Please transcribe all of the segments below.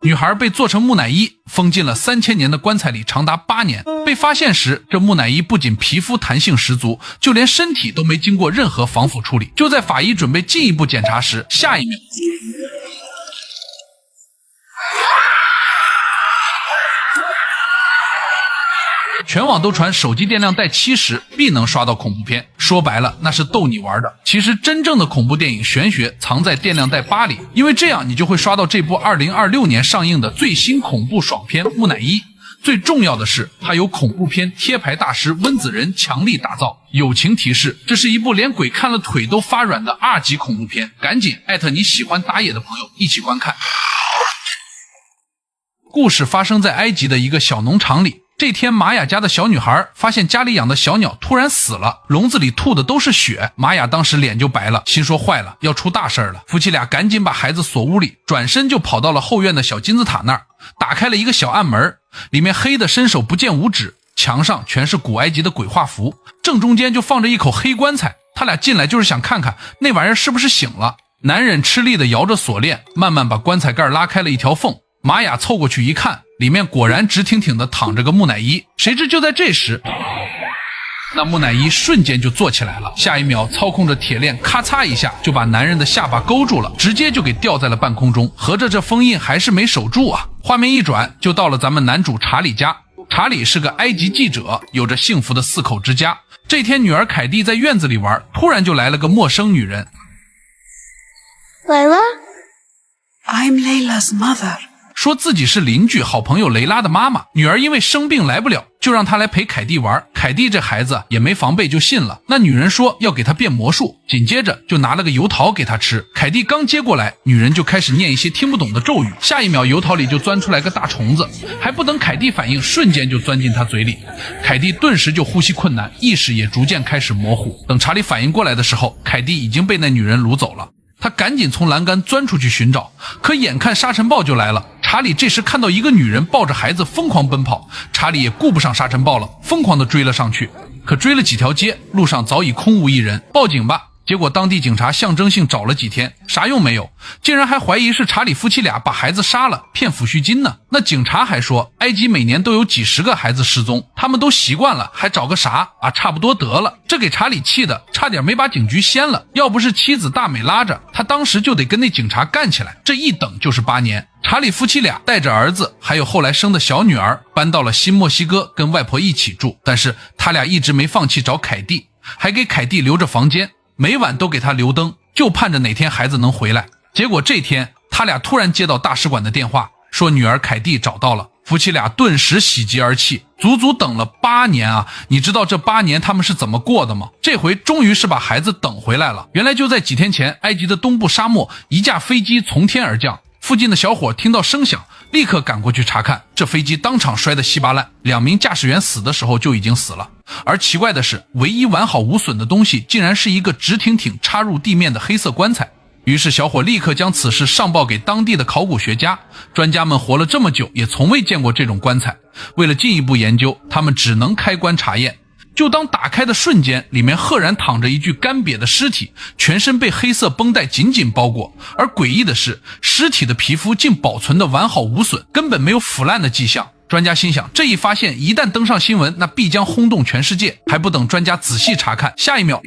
女孩被做成木乃伊，封进了3000年的棺材里，长达8年。被发现时，这木乃伊不仅皮肤弹性十足，就连身体都没经过任何防腐处理。就在法医准备进一步检查时，下一秒全网都传手机电量带70必能刷到恐怖片，说白了那是逗你玩的。其实真正的恐怖电影玄学藏在电量带8里，因为这样你就会刷到这部2026年上映的最新恐怖爽片《木乃伊》。最重要的是，它由恐怖片贴牌大师温子仁强力打造。友情提示，这是一部连鬼看了腿都发软的2级恐怖片，赶紧艾特你喜欢打野的朋友一起观看。故事发生在埃及的一个小农场里。这天，玛雅家的小女孩发现家里养的小鸟突然死了，笼子里吐的都是血。玛雅当时脸就白了，心说坏了，要出大事了。夫妻俩赶紧把孩子锁屋里，转身就跑到了后院的小金字塔那儿，打开了一个小暗门，里面黑的伸手不见五指，墙上全是古埃及的鬼画符，正中间就放着一口黑棺材。他俩进来就是想看看那玩意儿是不是醒了。男人吃力地摇着锁链，慢慢把棺材盖拉开了一条缝。玛雅凑过去一看，里面果然直挺挺的躺着个木乃伊。谁知就在这时，那木乃伊瞬间就坐起来了，下一秒操控着铁链咔嚓一下就把男人的下巴勾住了，直接就给吊在了半空中。合着这封印还是没守住啊。画面一转就到了咱们男主查理家。查理是个埃及记者，有着幸福的4口之家。这天女儿凯蒂在院子里玩，突然就来了个陌生女人。Layla? I'm Layla's mother.说自己是邻居好朋友雷拉的妈妈，女儿因为生病来不了，就让她来陪凯蒂玩。凯蒂这孩子也没防备就信了。那女人说要给她变魔术，紧接着就拿了个油桃给她吃。凯蒂刚接过来，女人就开始念一些听不懂的咒语，下一秒油桃里就钻出来个大虫子，还不等凯蒂反应，瞬间就钻进她嘴里。凯蒂顿时就呼吸困难，意识也逐渐开始模糊。等查理反应过来的时候，凯蒂已经被那女人掳走了。他赶紧从栏杆钻出去寻找，可眼看沙尘暴就来了。查理这时看到一个女人抱着孩子疯狂奔跑，查理也顾不上沙尘暴了，疯狂地追了上去。可追了几条街，路上早已空无一人，报警吧。结果当地警察象征性找了几天，啥用没有，竟然还怀疑是查理夫妻俩把孩子杀了骗抚恤金呢。那警察还说埃及每年都有几十个孩子失踪，他们都习惯了，还找个啥啊，差不多得了。这给查理气的差点没把警局掀了，要不是妻子大美拉着他，当时就得跟那警察干起来。这一等就是8年。查理夫妻俩带着儿子还有后来生的小女儿搬到了新墨西哥，跟外婆一起住。但是他俩一直没放弃找凯蒂，还给凯蒂留着房间，每晚都给他留灯，就盼着哪天孩子能回来。结果这天他俩突然接到大使馆的电话，说女儿凯蒂找到了。夫妻俩顿时喜极而泣，足足等了8年啊！你知道这8年他们是怎么过的吗？这回终于是把孩子等回来了。原来就在几天前，埃及的东部沙漠，一架飞机从天而降，附近的小伙听到声响，立刻赶过去查看，这飞机当场摔得稀巴烂，2名驾驶员死的时候就已经死了。而奇怪的是，唯一完好无损的东西竟然是一个直挺挺插入地面的黑色棺材。于是小伙立刻将此事上报给当地的考古学家，专家们活了这么久也从未见过这种棺材。为了进一步研究，他们只能开棺查验。就当打开的瞬间，里面赫然躺着一具干瘪的尸体，全身被黑色绷带紧紧包裹。而诡异的是，尸体的皮肤竟保存得完好无损，根本没有腐烂的迹象。专家心想，这一发现一旦登上新闻，那必将轰动全世界。还不等专家仔细查看，下一秒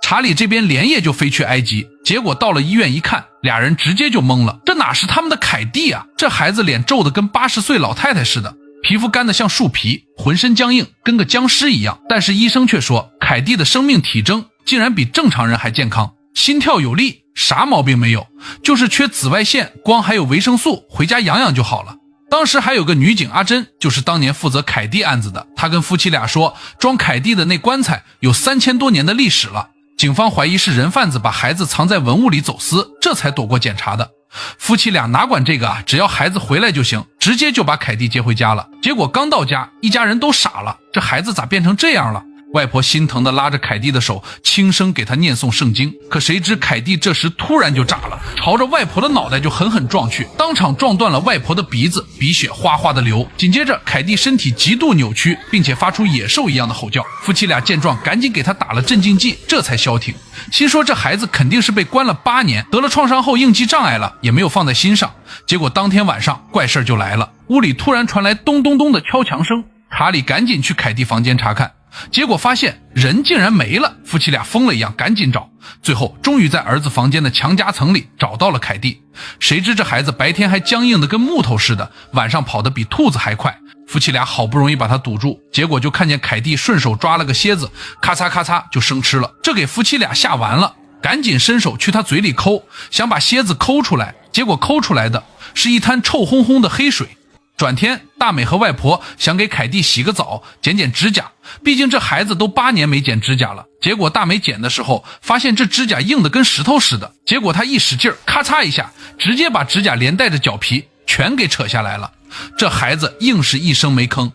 查理这边连夜就飞去埃及，结果到了医院一看，俩人直接就懵了，这哪是他们的凯蒂啊？这孩子脸皱得跟80岁老太太似的，皮肤干得像树皮，浑身僵硬，跟个僵尸一样。但是医生却说，凯蒂的生命体征竟然比正常人还健康，心跳有力，啥毛病没有，就是缺紫外线、光还有维生素，回家养养就好了。当时还有个女警阿珍，就是当年负责凯蒂案子的，她跟夫妻俩说，装凯蒂的那棺材有3000多年的历史了。警方怀疑是人贩子把孩子藏在文物里走私，这才躲过检查的。夫妻俩哪管这个啊，只要孩子回来就行，直接就把凯蒂接回家了。结果刚到家，一家人都傻了，这孩子咋变成这样了？外婆心疼地拉着凯蒂的手，轻声给她念诵圣经。可谁知凯蒂这时突然就炸了，朝着外婆的脑袋就狠狠撞去，当场撞断了外婆的鼻子，鼻血哗哗地流。紧接着凯蒂身体极度扭曲，并且发出野兽一样的吼叫。夫妻俩见状赶紧给她打了镇静剂，这才消停。心说这孩子肯定是被关了8年，得了创伤后应激障碍了，也没有放在心上。结果当天晚上怪事就来了，屋里突然传来咚咚咚的敲墙声。查理赶紧去凯蒂房间查看，结果发现人竟然没了。夫妻俩疯了一样赶紧找，最后终于在儿子房间的墙夹层里找到了凯蒂。谁知这孩子白天还僵硬的跟木头似的，晚上跑得比兔子还快。夫妻俩好不容易把他堵住，结果就看见凯蒂顺手抓了个蝎子，咔嚓咔嚓就生吃了。这给夫妻俩吓完了，赶紧伸手去他嘴里抠，想把蝎子抠出来，结果抠出来的是一滩臭烘烘的黑水。转天大美和外婆想给凯蒂洗个澡，剪剪指甲，毕竟这孩子都8年没剪指甲了。结果大美剪的时候发现这指甲硬得跟石头似的，结果她一使劲，咔嚓一下直接把指甲连带着脚皮全给扯下来了。这孩子硬是一声没吭。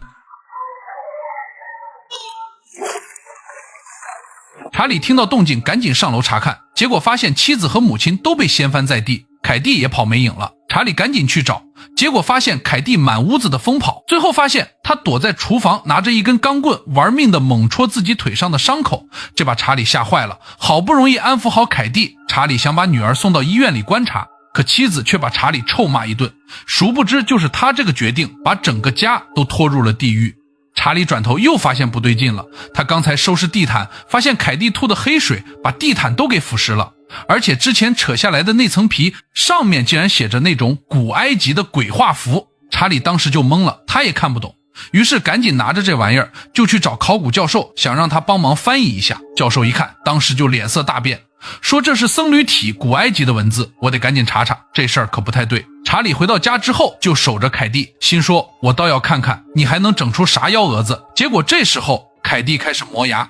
查理听到动静赶紧上楼查看，结果发现妻子和母亲都被掀翻在地，凯蒂也跑没影了。查理赶紧去找，结果发现凯蒂满屋子的疯跑，最后发现他躲在厨房拿着一根钢棍玩命的猛戳自己腿上的伤口，这把查理吓坏了。好不容易安抚好凯蒂，查理想把女儿送到医院里观察，可妻子却把查理臭骂一顿，殊不知就是他这个决定把整个家都拖入了地狱。查理转头又发现不对劲了，他刚才收拾地毯，发现凯蒂吐的黑水把地毯都给腐蚀了，而且之前扯下来的那层皮上面竟然写着那种古埃及的鬼画符。查理当时就懵了，他也看不懂，于是赶紧拿着这玩意儿就去找考古教授，想让他帮忙翻译一下。教授一看，当时就脸色大变，说这是僧侣体古埃及的文字，我得赶紧查查，这事儿可不太对。查理回到家之后就守着凯蒂，心说我倒要看看你还能整出啥幺蛾子。结果这时候凯蒂开始磨牙，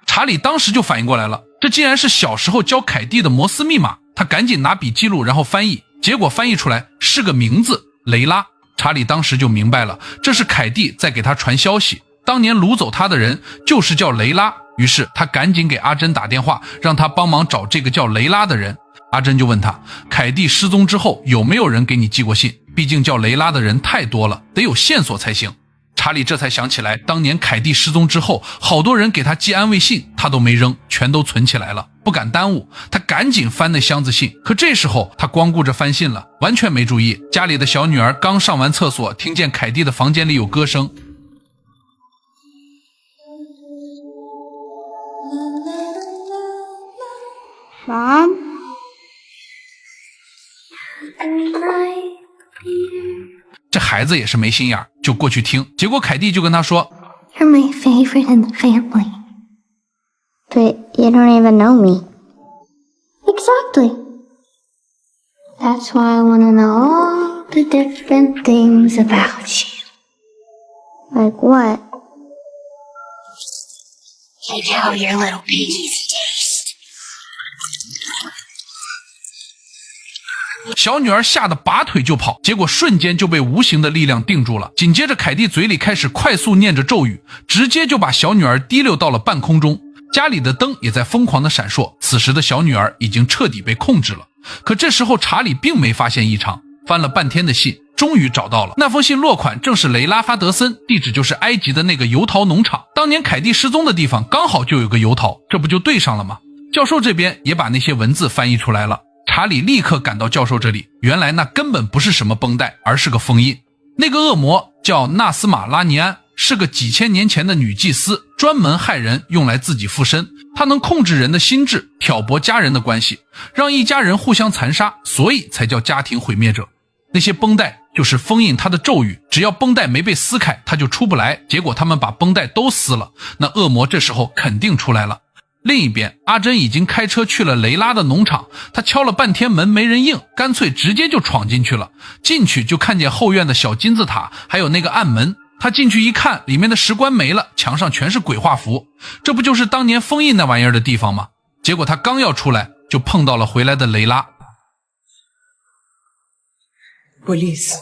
查理当时就反应过来了，这竟然是小时候教凯蒂的摩斯密码。他赶紧拿笔记录然后翻译，结果翻译出来是个名字雷拉。查理当时就明白了，这是凯蒂在给他传消息，当年掳走他的人就是叫雷拉。于是他赶紧给阿珍打电话，让他帮忙找这个叫雷拉的人。阿珍就问他，凯蒂失踪之后有没有人给你寄过信，毕竟叫雷拉的人太多了，得有线索才行。查理这才想起来，当年凯蒂失踪之后，好多人给他寄安慰信，他都没扔，全都存起来了，不敢耽误。他赶紧翻那箱子信，可这时候他光顾着翻信了，完全没注意家里的小女儿刚上完厕所，听见凯蒂的房间里有歌声。Mom? 这孩子也是没心眼，就过去听，结果凯蒂就跟他说 You're my favorite in the family. But you don't even know me. Exactly. That's why I want to know all the different things about you. Like what? Like how your little babies taste. 小女儿吓得拔腿就跑，结果瞬间就被无形的力量定住了。紧接着凯蒂嘴里开始快速念着咒语，直接就把小女儿提溜到了半空中。家里的灯也在疯狂的闪烁，此时的小女儿已经彻底被控制了。可这时候查理并没发现异常，翻了半天的信终于找到了，那封信落款正是雷拉发德森，地址就是埃及的那个油桃农场，当年凯蒂失踪的地方刚好就有个油桃，这不就对上了吗？教授这边也把那些文字翻译出来了。查理立刻赶到教授这里，原来那根本不是什么绷带，而是个封印。那个恶魔叫纳斯马拉尼安，是个几千年前的女祭司，专门害人用来自己附身。她能控制人的心智，挑拨家人的关系，让一家人互相残杀，所以才叫家庭毁灭者。那些绷带就是封印她的咒语，只要绷带没被撕开，她就出不来。结果他们把绷带都撕了，那恶魔这时候肯定出来了。另一边，阿珍已经开车去了雷拉的农场，他敲了半天门没人应，干脆直接就闯进去了。进去就看见后院的小金字塔，还有那个暗门。他进去一看，里面的石棺没了，墙上全是鬼画符，这不就是当年封印那玩意儿的地方吗？结果他刚要出来，就碰到了回来的雷拉。Police.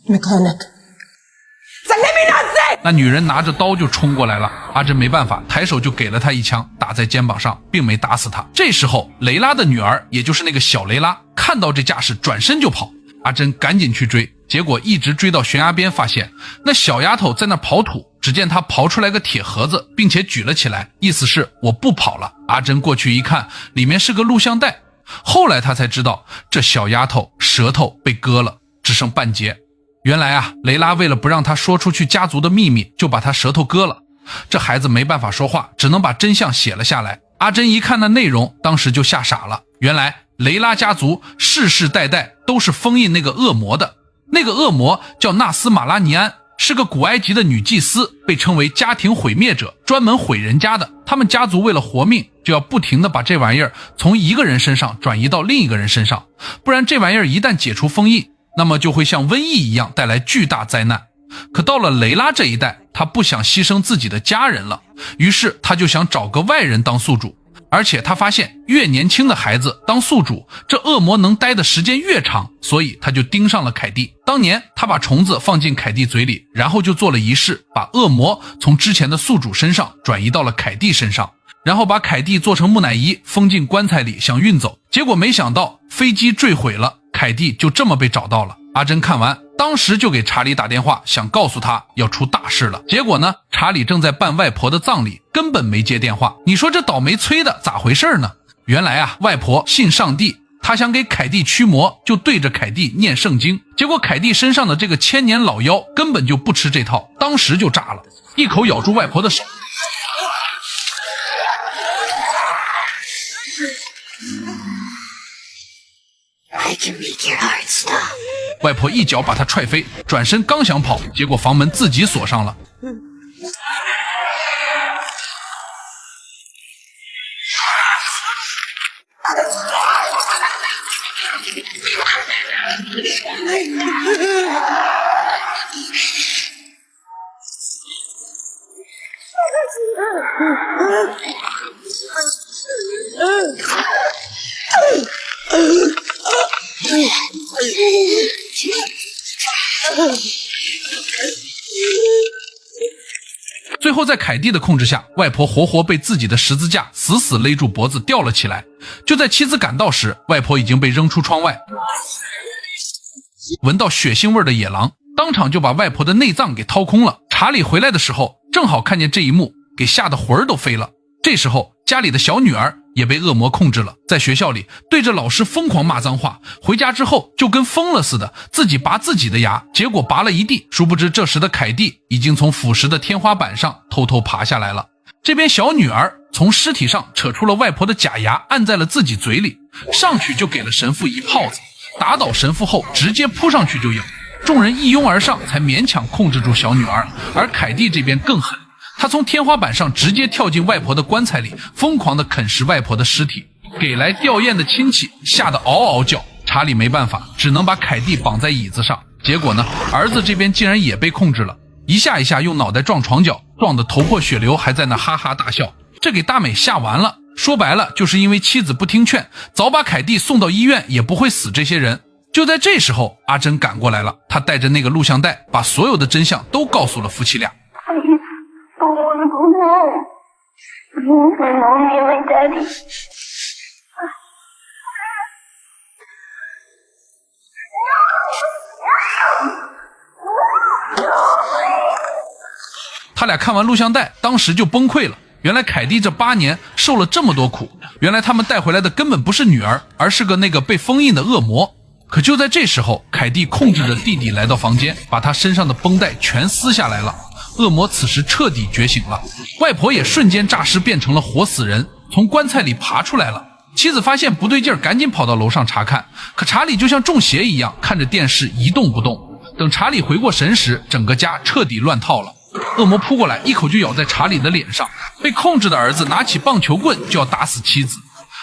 Mechanic. Then let me not say! 那女人拿着刀就冲过来了，阿珍没办法，抬手就给了她一枪，打在肩膀上，并没打死她。这时候雷拉的女儿，也就是那个小雷拉，看到这架势转身就跑，阿珍赶紧去追，结果一直追到悬崖边，发现那小丫头在那刨土，只见她刨出来个铁盒子，并且举了起来，意思是我不跑了。阿珍过去一看，里面是个录像带，后来她才知道这小丫头舌头被割了，只剩半截。原来啊，雷拉为了不让她说出去家族的秘密，就把她舌头割了。这孩子没办法说话，只能把真相写了下来。阿珍一看那内容，当时就吓傻了。原来雷拉家族世世代代都是封印那个恶魔的，那个恶魔叫纳斯马拉尼安，是个古埃及的女祭司，被称为家庭毁灭者，专门毁人家的。他们家族为了活命，就要不停地把这玩意儿从一个人身上转移到另一个人身上，不然这玩意儿一旦解除封印，那么就会像瘟疫一样带来巨大灾难。可到了雷拉这一代，他不想牺牲自己的家人了，于是他就想找个外人当宿主，而且他发现越年轻的孩子当宿主，这恶魔能待的时间越长，所以他就盯上了凯蒂。当年他把虫子放进凯蒂嘴里，然后就做了仪式，把恶魔从之前的宿主身上转移到了凯蒂身上，然后把凯蒂做成木乃伊封进棺材里想运走，结果没想到飞机坠毁了，凯蒂就这么被找到了。阿珍看完当时就给查理打电话，想告诉他要出大事了。结果呢，查理正在办外婆的葬礼，根本没接电话。你说这倒霉催的咋回事呢？原来啊，外婆信上帝，她想给凯蒂驱魔，就对着凯蒂念圣经。结果凯蒂身上的这个千年老妖根本就不吃这套，当时就炸了，一口咬住外婆的手。I can make your heart stop. 外婆一脚把他踹飞，转身刚想跑，结果房门自己锁上了。最后在凯蒂的控制下，外婆活活被自己的十字架死死勒住脖子吊了起来。就在妻子赶到时，外婆已经被扔出窗外。闻到血腥味的野狼当场就把外婆的内脏给掏空了。查理回来的时候正好看见这一幕，给吓得魂儿都飞了。这时候家里的小女儿也被恶魔控制了，在学校里对着老师疯狂骂脏话，回家之后就跟疯了似的，自己拔自己的牙，结果拔了一地。殊不知这时的凯蒂已经从腐蚀的天花板上偷偷爬下来了。这边小女儿从尸体上扯出了外婆的假牙，按在了自己嘴里，上去就给了神父一炮子，打倒神父后直接扑上去就咬，众人一拥而上才勉强控制住小女儿。而凯蒂这边更狠，他从天花板上直接跳进外婆的棺材里，疯狂地啃食外婆的尸体。给来吊唁的亲戚吓得嗷嗷叫，查理没办法，只能把凯蒂绑在椅子上。结果呢，儿子这边竟然也被控制了，一下一下用脑袋撞床角，撞得头破血流，还在那哈哈大笑。这给大美吓完了，说白了就是因为妻子不听劝，早把凯蒂送到医院也不会死这些人。就在这时候，阿珍赶过来了，她带着那个录像带，把所有的真相都告诉了夫妻俩。I want to go home. My mommy and my daddy. 他俩看完录像带，当时就崩溃了。原来凯蒂这8年受了这么多苦，原来他们带回来的根本不是女儿，而是个那个被封印的恶魔。可就在这时候，凯蒂控制着弟弟来到房间，把他身上的绷带全撕下来了。恶魔此时彻底觉醒了，外婆也瞬间诈尸变成了活死人，从棺材里爬出来了。妻子发现不对劲儿，赶紧跑到楼上查看，可查理就像中邪一样看着电视一动不动。等查理回过神时，整个家彻底乱套了。恶魔扑过来，一口就咬在查理的脸上。被控制的儿子拿起棒球棍就要打死妻子。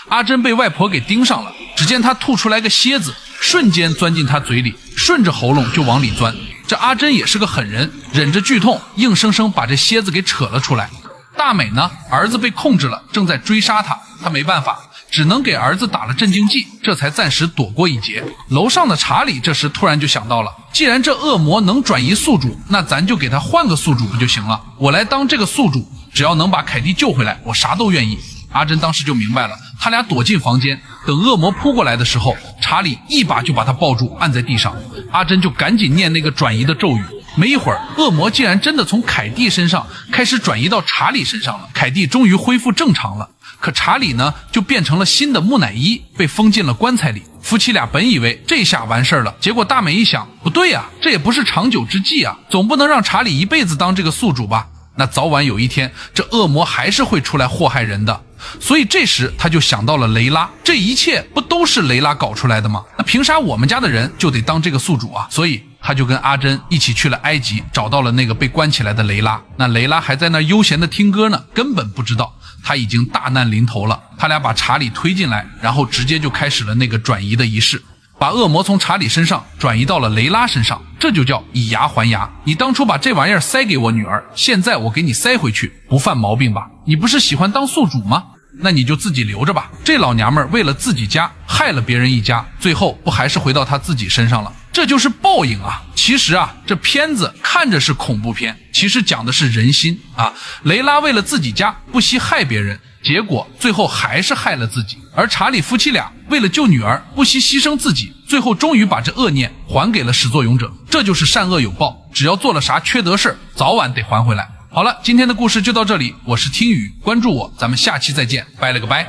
阿珍被外婆给盯上了，只见他吐出来个蝎子，瞬间钻进他嘴里，顺着喉咙就往里钻。这阿珍也是个狠人，忍着剧痛，硬生生把这蝎子给扯了出来。大美呢，儿子被控制了，正在追杀他，他没办法，只能给儿子打了镇静剂，这才暂时躲过一劫。楼上的查理这时突然就想到了，既然这恶魔能转移宿主，那咱就给他换个宿主不就行了？我来当这个宿主，只要能把凯蒂救回来，我啥都愿意。阿珍当时就明白了，他俩躲进房间，等恶魔扑过来的时候，查理一把就把他抱住，按在地上。阿珍就赶紧念那个转移的咒语。没一会儿，恶魔竟然真的从凯蒂身上开始转移到查理身上了。凯蒂终于恢复正常了，可查理呢，就变成了新的木乃伊，被封进了棺材里。夫妻俩本以为这下完事儿了，结果大美一想，不对呀，这也不是长久之计啊，总不能让查理一辈子当这个宿主吧？那早晚有一天，这恶魔还是会出来祸害人的。所以这时他就想到了雷拉，这一切不都是雷拉搞出来的吗？那凭啥我们家的人就得当这个宿主啊？所以他就跟阿珍一起去了埃及，找到了那个被关起来的雷拉。那雷拉还在那悠闲的听歌呢，根本不知道他已经大难临头了。他俩把查理推进来，然后直接就开始了那个转移的仪式，把恶魔从查理身上转移到了雷拉身上，这就叫以牙还牙。你当初把这玩意儿塞给我女儿，现在我给你塞回去，不犯毛病吧？你不是喜欢当宿主吗？那你就自己留着吧。这老娘们为了自己家害了别人一家，最后不还是回到她自己身上了？这就是报应啊！其实啊，这片子看着是恐怖片，其实讲的是人心啊。雷拉为了自己家不惜害别人，结果最后还是害了自己。而查理夫妻俩为了救女儿不惜牺牲自己，最后终于把这恶念还给了始作俑者。这就是善恶有报，只要做了啥缺德事，早晚得还回来。好了，今天的故事就到这里，我是听雨，关注我，咱们下期再见，拜了个拜。